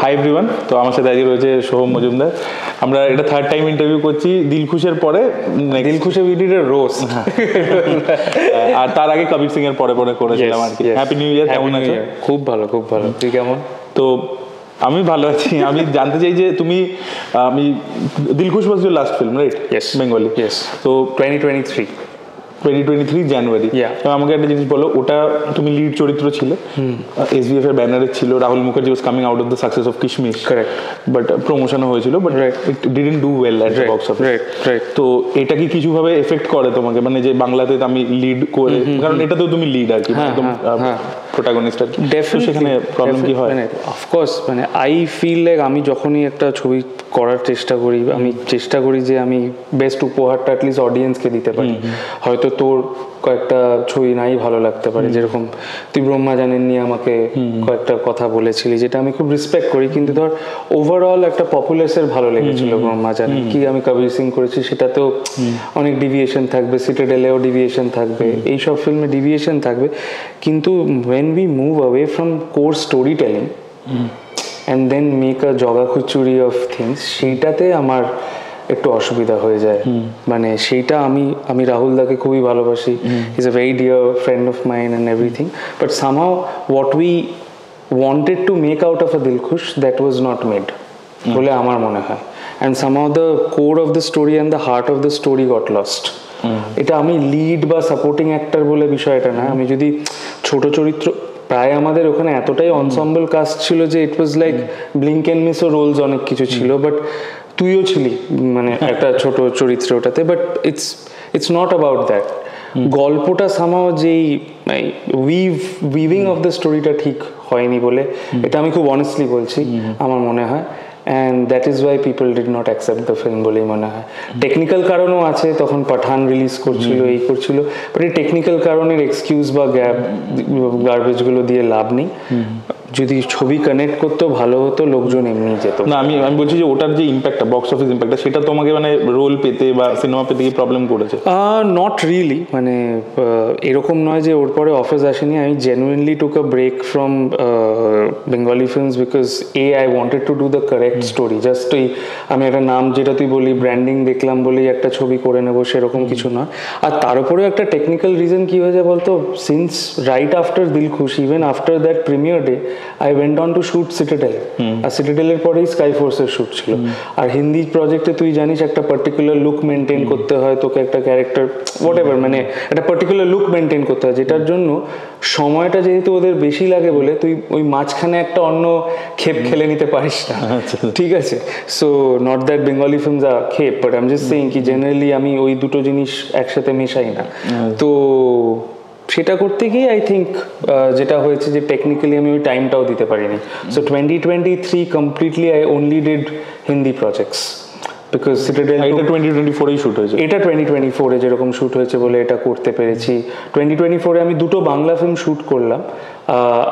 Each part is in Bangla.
হাই এভরিওয়ান, তো আমার সাথে আজকে রয়েছে সোহম মজুমদার। আমরা এটা থার্ড টাইম ইন্টারভিউ করছি দিলখুশের পরে। দিলখুশে ভিডিওর রোস্ট, আর তার আগে কবির সিং এর পরে পরে করেছিলাম আর কি। হ্যাপি নিউ ইয়ার, কেমন আছো? খুব ভালো, খুব ভালো। তুই কেমন? তো আমি ভালো আছি। আমি জানতে চাই যে তুমি, আমি Dilkhush was your last film, right? Yes, Bengali. Yes. তো 2023 জানুয়ারি। আমাকে একটা জিনিস বলো, ওটা তুমি লিড চরিত্র ছিলে, এসবিএফ এর ব্যানারে ছিল, Rahul Mukherjee was coming out of the success of কিশমিশ, কারেক্ট, বাট প্রমোশনও হয়েছিল, but it didn't do well at the box office. তো এটা কি কিছুভাবে এফেক্ট করে তোমাকে, মানে যে বাংলাতে আমি লিড করে, কারণ এটাতেও তুমি লিড আর কি, একদম প্রোটাগনিস্ট আর কি, সেখানে প্রবলেম কি হয়? অফকোর্স, মানে আই ফিল লাইক আমি যখনই একটা ছবি করার চেষ্টা করি, আমি চেষ্টা করি যে আমি বেস্ট উপহারটা অ্যাটলিস্ট অডিয়েন্সকে দিতে পারি। হয়তো তোর কয়েকটা ছবি নাই ভালো লাগতে পারে, যেরকম তুই ব্রহ্মাজানের নিয়ে আমাকে কয়েকটা কথা বলেছিলি, যেটা আমি খুব রেসপেক্ট করি, কিন্তু ধর ওভারঅল একটা পপুলেসের ভালো লেগেছিল ব্রহ্মাজান। কি আমি কবির সিং করেছি, সেটাতেও অনেক ডিভিয়েশন থাকবে, সিটাডেলেও ডিভিয়েশন থাকবে, এইসব ফিল্মে ডিভিয়েশন থাকবে, কিন্তু when we move away from core storytelling and then make a জগা খিচুড়ি of things, সেইটাতে আমার একটু অসুবিধা হয়ে যায়। মানে সেইটা আমি রাহুল দাকে খুবই ভালোবাসি, is a very dear friend of mine and everything, but somehow what we wanted to make out of a Dilkhush, that was not made বলে আমার মনে হয়, and somehow the core of the story and the heart of the story got lost. এটা আমি লিড বা সাপোর্টিং অ্যাক্টর বলে বিষয়টা না, আমি যদি ছোট চরিত্র, প্রায় আমাদের ওখানে এতটাই অনসাম্বল কাস্ট ছিল যে it was like blink and miss ও রোলস অনেক কিছু ছিল, বাট তুইও ছিলি মানে একটা ছোট চরিত্র ওটাতে, but it's not about that. গল্পটা সামাও যেই উইভিং অফ দ্য স্টোরিটা ঠিক হয়নি বলে, এটা আমি খুব অনেস্টলি বলছি, আমার মনে হয়। And that is why people did not accept the film বলেই মনে হয়। টেকনিক্যাল কারণও আছে, তখন পাঠান রিলিজ করছিল, এই করছিল, বাট এই টেকনিক্যাল কারণের এক্সকিউজ বা গার্বেজগুলো দিয়ে লাভ নেই। যদি ছবি কানেক্ট করতো ভালো হতো, লোকজন এমনি যেত না। আমি বলছি যে ওটার যে ইম্প্যাক্টটা, বক্স অফিস ইম্প্যাক্টটা, সেটা তোমাকে মানে রোল পেতে বা সিনেমা পেতে কি প্রবলেম করেছে? নট রিয়েলি, মানে এরকম নয় যে ওর পরে অফিস আসেনি। আমি genuinely took a break from Bengali films because I wanted to do the correct story. Just আমি একটা নাম, যেটা তুই বলি ব্র্যান্ডিং দেখলাম বলেই একটা ছবি করে নেবো, সেরকম কিছু নয়। আর তার উপরেও একটা টেকনিক্যাল রিজন কি হয়েছে বলতো, since right after Dilkhush, even after that premier day, I went on to shoot Citadel, আর সিটাডেলের পরেই স্কাই ফোর্সের শুট ছিল। আর হিন্দি প্রজেক্টে তুই জানিস একটা পার্টিকুলার লুক মেনটেন করতে হয়, তোকে একটা ক্যারেক্টার হোয়াট এভার, মানে একটা পার্টিকুলার লুক মেনটেন করতে হয়, যেটার জন্য সময়টা যেহেতু ওদের বেশি লাগে বলে তুই ওই মাঝখানে একটা অন্য খেপ খেলে নিতে পারিস না, ঠিক আছে? So not that Bengali films আর খেপ, but I am just saying কি জেনারেলি আমি ওই দুটো জিনিস একসাথে মেশাই না। তো সেটা করতে গিয়ে আই থিঙ্ক যেটা হয়েছে যে টেকনিক্যালি আমি ওই টাইমটাও দিতে পারিনি। So 2023 completely I only did Hindi projects, because citadel এটা 2024 শুট হয়েছে, এটা 2024 যেরকম শুট হয়েছে বলে এটা করতে পেরেছি। 2024 আমি দুটো বাংলা ফিল্ম শুট করলাম,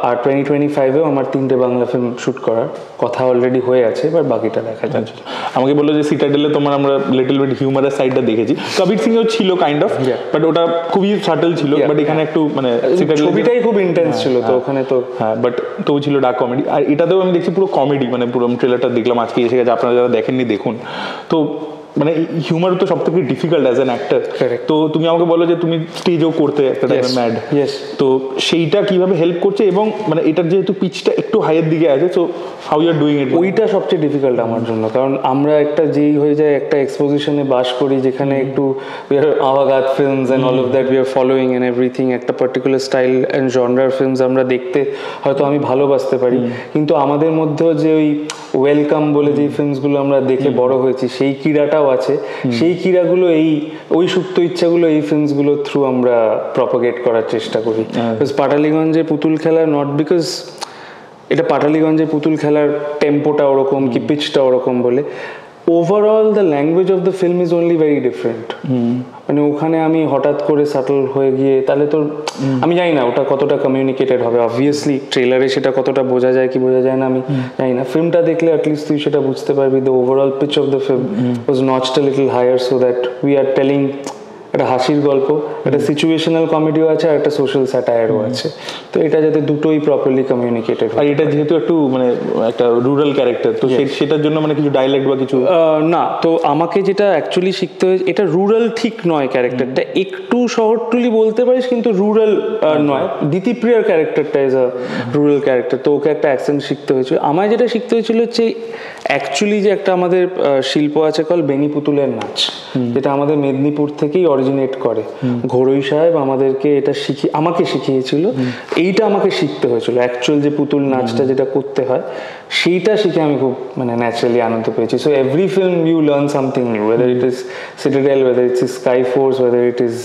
আর 2025-এও আমার 3টে বাংলা ফিল্ম শুট করার কথা অলরেডি হয়ে আছে, এবার বাকিটা দেখা যাচ্ছে। আমাকে বললো যে সিটাডেলে তোমার আমরা লিটল বিট হিউমারাস সাইডটা দেখেছি, কবির সিংও ছিল কাইন্ড অফ, বাট ওটা খুবই সাটল ছিল, বাট এখানে একটু মানে ছবিটাই খুব ইন্টেন্স ছিল, তো ওখানে তো হ্যাঁ, বাট তো ছিল ডার্ক কমেডি। আর এটাতেও আমি দেখছি পুরো কমেডি, মানে পুরো ট্রেলারটা দেখলাম আজকে এসে গেছে, আপনারা যারা দেখেননি দেখুন। তো মানে হিউমার তো সব থেকে ডিফিকাল্ট অ্যাজ অ্যান অ্যাক্টর। তো তুমি আমাকে বলো যে তুমি স্টেজও করতে একটা টাইমে ম্যাড, তো সেইটা কিভাবে হেল্প করছে, এবং মানে এটার যেহেতু পিচটা একটু হাইয়ের দিকে আছে, so how you are doing it? ওইটা সবচেয়ে ডিফিকাল্ট আমার জন্য, কারণ আমরা একটা যেই হয়ে যায় একটা এক্সপোজিশনে বাস করি, যেখানে একটু আওয়াগাত films and all of that we are following and everything, একটা পার্টিকুলার স্টাইল অ্যান্ড জনরার ফিল্মস আমরা দেখতে হয়তো আমি ভালোবাসতে পারি, কিন্তু আমাদের মধ্যেও যে ওই ওয়েলকাম বলে যে ফিল্মসগুলো আমরা দেখে বড় হয়েছি, সেই ক্রীড়াটাও আছে, সেই ক্রীড়াগুলো ওই সুপ্ত ইচ্ছাগুলো এই ফিল্মসগুলো থ্রু আমরা প্রপাগেট করার চেষ্টা করি। পাটালিগঞ্জে পুতুল খেলা, নট বিকজ এটা পাটালিগঞ্জে পুতুল খেলার টেম্পোটা ওরকম কি পিচটা ওরকম বলে, overall the language of the film is only very different. মানে ওখানে আমি হঠাৎ করে সাটল হয়ে গিয়ে, তাহলে তো আমি জানি না ওটা কতটা কমিউনিকেটেড হবে, অবভিয়াসলি ট্রেলারে সেটা কতটা বোঝা যায় কি বোঝা যায় না আমি জানি না, ফিল্মটা দেখলে অ্যাটলিস্ট তুই সেটা বুঝতে পারবি। The overall pitch of the film was notched a little higher, so that we are telling একটা হাসির গল্প, একটা সিচুয়েশনাল কমেডিও আছে আর একটা সোশ্যাল স্যাটায়ারও আছে। তো এটা যাতে দুটোই প্রপারলি কমিউনিকেটেড। আর এটা যেহেতু একটু মানে একটা রুরাল ক্যারেক্টার, তো সেটার জন্য মানে কিছু ডায়ালেক্ট বা কিছু না, তো আমাকে যেটা অ্যাকচুয়ালি শিখতে হয়েছে, এটা রুরাল ঠিক নয় ক্যারেক্টারটা, একটু শহরটুলি বলতে পারিস কিন্তু রুরাল নয়। দিতিপ্রিয়ার ক্যারেক্টারটা ইজ আ রুরাল ক্যারেক্টার, তো ওকে একটা অ্যাকসেন্ট শিখতে হয়েছিল। আমায় যেটা শিখতে হয়েছিল হচ্ছে অ্যাকচুয়ালি যে একটা আমাদের শিল্প আছে কল বেনি পুতুলের নাচ, যেটা আমাদের মেদিনীপুর থেকেই অরিজিনেট করে। ঘরোই সাহেব আমাদেরকে এটা আমাকে শিখিয়েছিল, এইটা আমাকে শিখতে হয়েছিল অ্যাকচুয়াল যে পুতুল নাচটা যেটা করতে হয়, সেইটা শিখে আমি খুব মানে ন্যাচারালি আনন্দ পেয়েছি। So every film you learn something new, whether it is Citadel, whether it is sky force, whether it is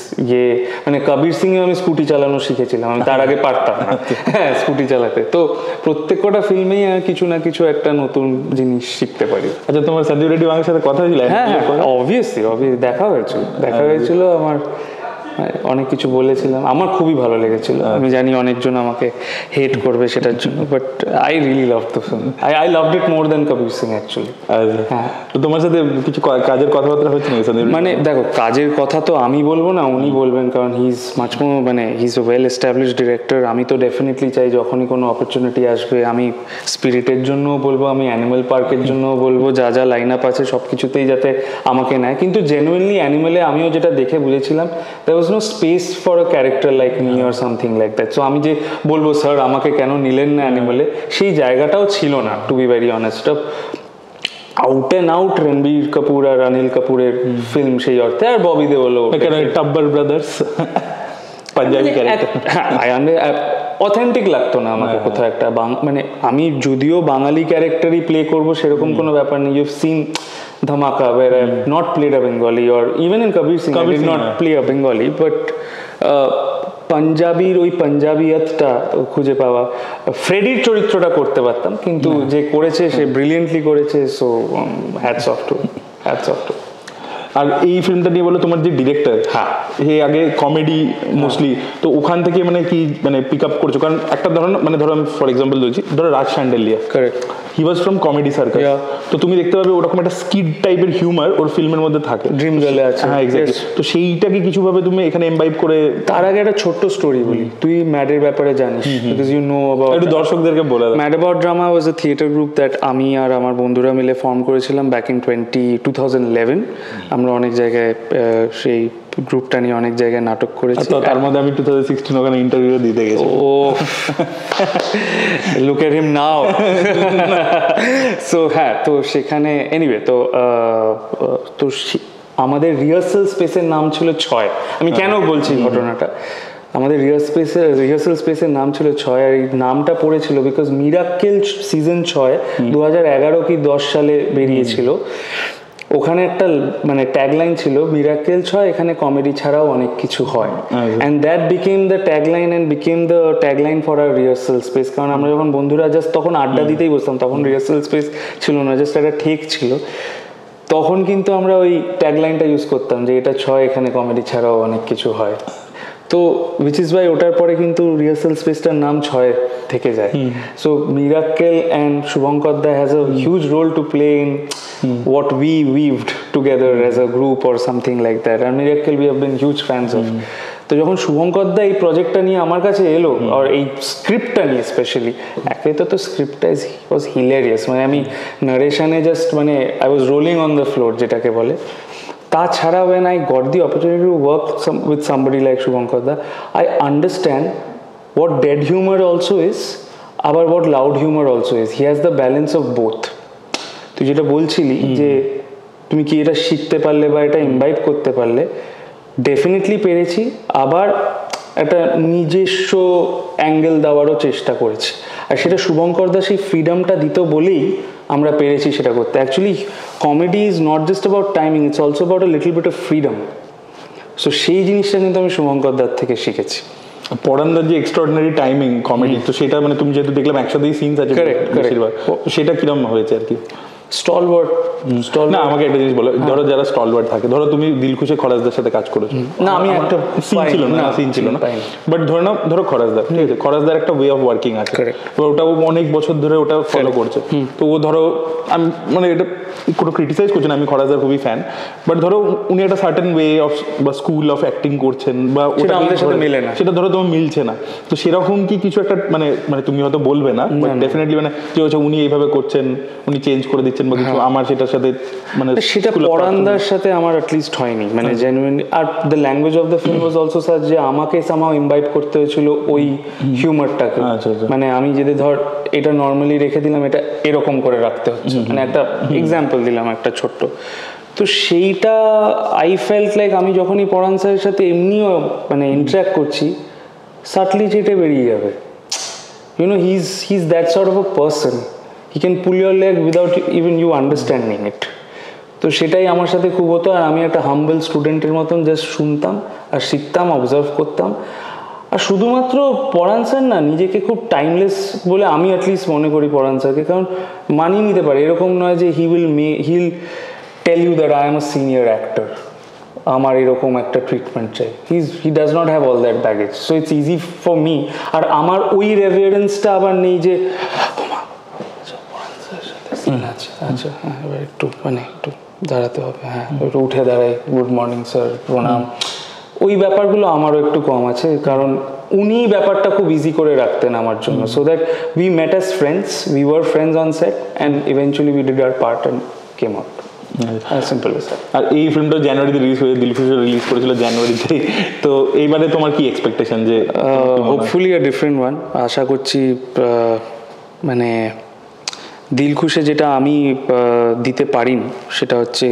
মানে কবির সিংয়ে আমি স্কুটি চালানো শিখেছিলাম, আমি তার আগে পারতাম না হ্যাঁ স্কুটি চালাতে। তো প্রত্যেকটা ফিল্মেই কিছু না কিছু একটা নতুন জিনিস শিখতে পারি। আচ্ছা, তোমার সঞ্জীব রেড্ডি বাংলার সাথে কথা হয়েছিল? হ্যাঁ, অবভিয়াসলি দেখা হয়েছিল আমার, অনেক কিছু বলেছিলাম, আমার খুবই ভালো লেগেছিল। আমি জানি অনেকজন আমাকে হেট করবে সেটার জন্য, but I really love the film, I loved it more than Kabir Singh actually. হ্যাঁ, তো তোমার সাথে কিছু কাজের কথাবার্তা হচ্ছে নাকি সঞ্জীব? মানে দেখো, কাজের কথা তো আমি বলবো না, উনি বলবেন, কারণ হি ইজ মাচ মোর, মানে he is a well established director. আমি তো ডেফিনেটলি চাই যখনই কোনো অপরচুনিটি আসবে, আমি স্পিরিটের জন্যও বলবো, আমি অ্যানিমেল পার্কের জন্যও বলবো, যা যা লাইন আপ আছে সব কিছুতেই যাতে আমাকে নেয়। কিন্তু জেনুইনলি অ্যানিমেলে আমিও যেটা দেখে বুঝেছিলাম, there was no space for a character like me or something like that. So আমি যে বলবো স্যার আমাকে কেন নিলেন না অ্যানিমেলে, সেই জায়গাটাও ছিল না, to be very honest. Out and out Ranbir Kapoor আর অনিল কাপুরের ফিল্ম সেই অর্থে, আর ববি দেওয়ালও Tabbar brothers Punjabi character, authentic লাগতো না আমাকে কোথাও একটা। মানে আমি যদিও বাঙালি ক্যারেক্টারই প্লে করবো সেরকম কোনো ব্যাপার নেই। ইউ've seen Dhamaka where I have not played a Bengali, or even in Kabir Singh I did not play a Bengali, but পাঞ্জাবির ওই পাঞ্জাবিয়াতটা খুঁজে পাওয়া, ফ্রেডির চরিত্রটা করতে পারতাম, কিন্তু যে করেছে সে ব্রিলিয়েন্টলি করেছে। So hats off to. আর এই ফিল্মটা নিয়ে বলো, তোমার যে ডিরেক্টর, হ্যাঁ, হে আগে কমেডি মোস্টলি, তো ওখান থেকে মানে কি মানে পিক আপ করছো? কারণ একটা ধরো মানে ধরো আমি ফর এক্সাম্পল বলছি, ধরো Raj Shandilya, correct, he was from comedy circle, তো তুমি দেখতে পাবে ওরকম একটা স্কিড টাইপের হিউমার ওর ফিল্মের মধ্যে থাকে, ড্রিম গার্লে আছে। হ্যাঁ এক্স্যাক্টলি। তো সেইটাকে কিছুভাবে তুমি এখানে এমবাইব করে। তার আগে একটা ছোট্ট স্টোরি বলি, তুই ম্যাডের ব্যাপারে জানিস, বিকজ ইউ নো অ্যাবাউট, একটু দর্শকদেরকে বলে দাও। Mad about drama was a theatre group that আমি আর আমার বন্ধুরা মিলে ফর্ম করেছিলাম ব্যাক ইন 2011। আমরা অনেক জায়গায় সেই গ্রুপটা নিয়ে অনেক জায়গায় নাটক করেছি। তার মধ্যে আমি 2016 ওখানে ইন্টারভিউ দিতে গেছি। ও look at him now. So হ্যাঁ, তো সেখানে এনিওয়ে, তো আমাদের রিহার্সাল স্পেসের নাম ছিল 6। আমি কেন বলছি ঘটনাটা, আমাদের রিহার্সাল স্পেসের নাম ছিল 6, আর এই নামটা পড়েছিল বিকজ মিরাক্কেল সিজন 6 2011 কি 10 সালে বেরিয়েছিল। ওখানে একটা মানে ট্যাগলাইন ছিল, মিরাকেল 6, এখানে কমেডি ছাড়াও অনেক কিছু হয়। And that became the tagline and became the tagline for our rehearsal space. কারণ আমরা যখন বন্ধুরা জাস্ট তখন আড্ডা দিতেই বসতাম, তখন রিহার্সাল স্পেস ছিল না, জাস্ট একটা ঠেক ছিল, তখন কিন্তু আমরা ওই ট্যাগলাইনটা ইউজ করতাম যে এটা 6, এখানে কমেডি ছাড়াও অনেক কিছু হয়। তো উইচ ইজ ওয়াই ওটার পরে কিন্তু রিহার্সাল স্পেসটার নাম 6 থেকে যায়। So Mirakkel and Shubhankar da has a huge role to play in what we weaved together as a group or something like that, and Miracle we have been huge fans of. তো যখন শুভঙ্কর দা এই প্রজেক্টটা নিয়ে আমার কাছে এলো, আর এই স্ক্রিপ্টটা নিয়ে স্পেশালি, একে তো স্ক্রিপ্টটা ওয়াজ হিলেরিয়াস, মানে আমি নারেশনে জাস্ট মানে I was rolling on the floor যেটাকে বলে। তাছাড়া when I got the opportunity to work with somebody like Shubhankar Da, I understand what dead humor also is, আবার what loud humor also is. He has the balance of both. তুই যেটা বলছিলি যে তুমি কি এটা শিখতে পারলে বা এটা ইনভাইট করতে পারলে, ডেফিনেটলি পেরেছি, আবার একটা নিজস্ব অ্যাঙ্গেল দেওয়ারও চেষ্টা করেছি, আর সেটা শুভঙ্কর দা সেই ফ্রিডমটা দিত বলেই আমরা পেরেছি সেটা করতে। Actually comedy is not just about timing, it's also about a little bit of freedom. So সেই জিনিসটা কিন্তু আমি শুভঙ্কর দার থেকে শিখেছি। পরানদার যে এক্সট্রাঅর্ডিনারি টাইমিং কমেডি, তো সেটা মানে তুমি যেহেতু দেখলাম একসাথেই সিনস আছে বেশিরভাগ, সেটা কিরকম হয়েছে আর কি? স্টলওয়ার্ড না আমাকে একটা জিনিস বলো, ধরো যারা স্টলওয়ার্ড থাকে, ধরো তুমি দিলখুশে খরাজদার সাথে কাজ করেছো, না আমি একটা সিন ছিল না, বাট ধরো খরাজদার, ঠিক আছে, খরাজদার একটা ওয়ে অফ ওয়ার্কিং আছে, তো ওটা অনেক বছর ধরে ওটা ফলো করছে, তো ও ধরো আমি মানে এটা কোনো ক্রিটিসাইজ করছি না, আমি খরাজদার খুবই ফ্যান, বাট ধরো উনি একটা সার্টেন ওয়ে অফ বা স্কুল অফ অ্যাক্টিং করছেন বা ওটা আমাদের সাথে মিলে না, সেটা ধরো তোমার মিলছে না, তো সেরকম কি কিছু একটা মানে মানে তুমি হয়তো বলবে না, বাট ডেফিনেটলি মানে যে হচ্ছে উনি এইভাবে করছেন, উনি চেঞ্জ করে দিচ্ছেন বা কিছু, আমার সেটার সাথে মানে সেটা পরান্দার সাথে আমার অ্যাটলিস্ট হয়নি, মানে genuinely. Are the language of the film was also such যে আমাকে সামহাউ ইমবাইব করতে হয়েছিল ওই হিউমারটাকে, মানে আমি যদি ধর এটা নর্মালি রেখে দিলাম, এটা এরকম করে রাখতে হচ্ছে, মানে একটা এক্সাম্পল দিলাম একটা ছোট্ট, তো সেইটা আই ফেল্ট লাইক আমি যখনই পরান স্যারের সাথে এমনিও মানে ইন্টারাক্ট করছি, সাটলি যেটা বেরিয়ে যাবে, you know he is that sort of a person, he can pull your leg without even you understanding it. তো সেটাই আমার সাথে খুব হতো, আর আমি একটা হাম্বল স্টুডেন্টের মতন জাস্ট শুনতাম আর শিখতাম, অবজার্ভ করতাম। আর শুধুমাত্র পরান স্যার না, নিজেকে খুব টাইমলেস বলে আমি অ্যাটলিস্ট মনে করি পরান স্যারকে, কারণ মানিয়ে নিতে পারে, এরকম নয় যে he'll tell you that I am a senior actor, আমার এরকম একটা ট্রিটমেন্ট চাই, he does not have all that baggage, so it's easy for me. আর আমার ওই রেভারেন্সটা আবার নেই যে আচ্ছা আচ্ছা হ্যাঁ এবার একটু মানে একটু দাঁড়াতে হবে, হ্যাঁ একটু উঠে দাঁড়াই, গুড মর্নিং স্যার, প্রণাম, ওই ব্যাপারগুলো আমারও একটু কম আছে, কারণ উনি ব্যাপারটা খুব ইজি করে রাখতেন আমার জন্য, so that we met as friends, we were friends on set and eventually we did our part and came out. Simple sir. আর এই ফিল্মটা জানুয়ারিতে রিলিজ হয়ে দিলখুশে রিলিজ করেছিল জানুয়ারিতে, তো এইবারে তোমার কি এক্সপেকটেশন? যে হোপফুলি আ ডিফারেন্ট ওয়ান, আশা করছি মানে দিলখুশে যেটা আমি দিতে পারিনি সেটা হচ্ছে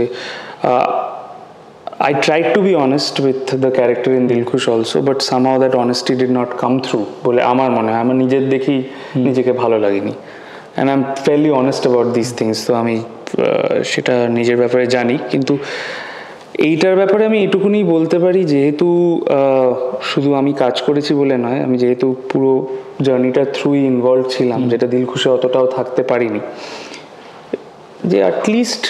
I tried to be honest with the character in Dilkhush also, but somehow that honesty did not come through বলে আমার মনে হয়, আমার নিজের দেখি নিজেকে ভালো লাগেনি, and I'm fairly honest about these things, তো আমি সেটা নিজের ব্যাপারে জানি, কিন্তু এইটার ব্যাপারে আমি এটুকুনি বলতে পারি, যেহেতু শুধু আমি কাজ করেছি বলে নয়, আমি যেহেতু পুরো জার্নিটা থ্রুই ইনভলভ ছিলাম, যেটা দিলখুশে অতটাও থাকতে পারিনি, যে at least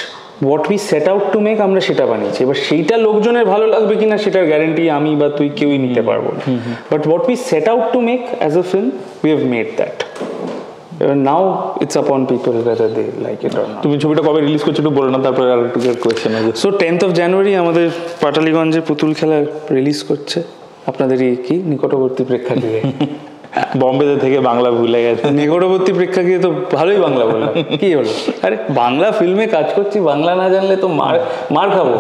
what we set out to make আমরা সেটা বানিয়েছি, এবার সেইটা লোকজনের ভালো লাগবে কিনা সেটার গ্যারেন্টি আমি বা তুই কেউই নিতে পারবো না, but what we set out to make as a film we have made that, now it's আপন people whether they like it or not. তুমি ছবিটা কবে রিলিজ করছো একটু বলো না, তারপরে আর একটু কোয়েশ্চেন আছে। সো 10th of January আমাদের পাটালিগঞ্জে পুতুল খেলা রিলিজ করছে, আপনাদের কি নিকটবর্তী প্রেক্ষাগৃহে। বম্বেতে থেকে বাংলা ভুলে গেছে, নিকটবর্তী প্রেক্ষাগৃহে তো ভালোই বাংলা বললাম, কি হলো, আরে বাংলা ফিল্মে কাজ করছি, বাংলা না জানলে তো মার খাবো।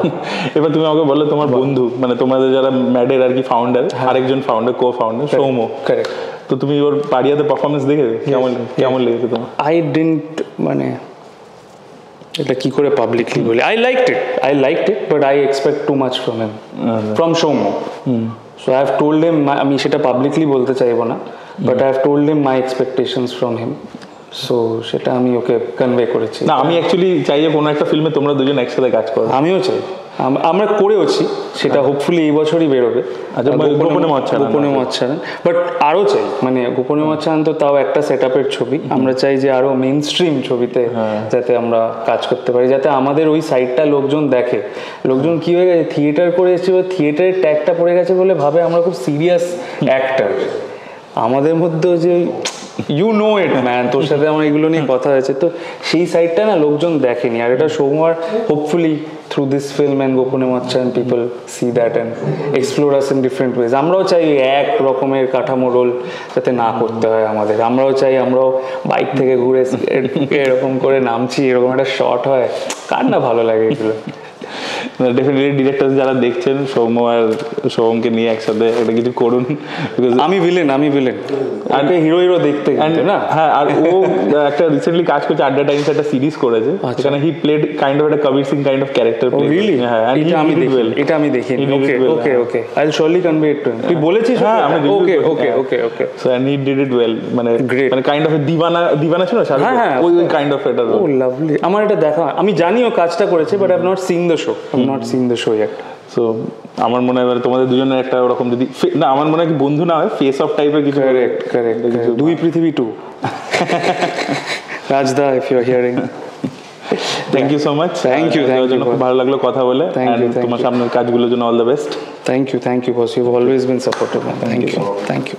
এবার তুমি আমাকে বলো, তোমার বন্ধু মানে তোমাদের যারা ম্যাডের আর কি ফাউন্ডার, আরেকজন ফাউন্ডার কো ফাউন্ডার সৌম্য, কারেক্ট, তো তুমি ওর পাড়িয়াতে পারফরমেন্স দেখে কেমন লেগেছে তোমার? আই ডিডন্ট মানে এটা কি করে পাবলিকলি বলি, I liked it but I expect too much from him, from Soumya, so I have told him, আমি সেটা পাবলিকলি বলতে চাইবো না, but I have told him my expectations from him, so সেটা আমি ওকে কনভে করেছি। না আমি অ্যাকচুয়ালি চাই যে কোনো একটা ফিল্মে তোমরা দুজন একসাথে কাজ করো, আমিও চাই, আমরা করেওছি, সেটা হোপফুলি এই বছরই বেরোবে, গোপনে মত ছাড়েন, বাট আরও চাই, মানে গোপনে মত ছাড়েন তো তাও একটা সেট আপের ছবি, আমরা চাই যে আরও মেইন স্ট্রিম ছবিতে যাতে আমরা কাজ করতে পারি, যাতে আমাদের ওই সাইডটা লোকজন দেখে, লোকজন কি হয়ে গেছে থিয়েটার করে এসেছে, থিয়েটারের ট্যাগটা পড়ে গেছে বলে ভাবে আমরা খুব সিরিয়াস অ্যাক্টার, আমাদের মধ্যেও যে ইউ নো ইট ম্যান, তোর সাথে আমার এগুলো নিয়ে কথা হয়েছে, তো সেই সাইডটা না লোকজন দেখেনি, আর এটা সোমবার hopefully through this film and গোপনে মচ্ছা and people see that and explore us in different ways. আমরাও চাই এক রকমের কাঠামো রোল যাতে না করতে হয় আমাদের, আমরাও চাই আমরাও বাইক থেকে ঘুরে এরকম করে নামছি, এরকম একটা শট হয়, কার না ভালো লাগে এগুলো। ডেফিনেটলি ডিরেক্টর যারা দেখছেন সৌম্য আর সোহমকে নিয়ে একসাথে একটা কিছু করুন, আমি ভিলেন আর হিরো দেখতে না। হ্যাঁ, আর ও একটা রিসেন্টলি কাজ করছে আড্ডা টাইমস, একটা সিরিজ করেছে, সেখানে হি প্লেড কাইন্ড অফ একটা Kabir Singh kind of character. Really? হ্যাঁ, এটা আমি দেখিনি। Okay I will surely convey it to him. তুই বলেছিস? হ্যাঁ, আমি ওকে so and he did it well, মানে কাইন্ড অফ দিওয়ানা ছিল না, হ্যাঁ ওই কাইন্ড অফ এটা। ও লাভলি, আমার এটা দেখা, আমি জানি ও কাজটা করেছে, but I have not seen the show, yet. So আমার মনে হয় তোমাদের দুজনের একটা ওরকম যদি না, আমার মনে হয় কি বন্ধু না হয় ফেস অফ টাইপের কিছু। কারেক্ট দুই পৃথিবী 2 Rajda, if you are hearing thank you so much. Thank you, খুব ভালো লাগলো কথা বলে। Thank you, thank তোমার you. সামনের কাজগুলোর জন্য all the best. Thank you boss, you always been supportive. Thank you.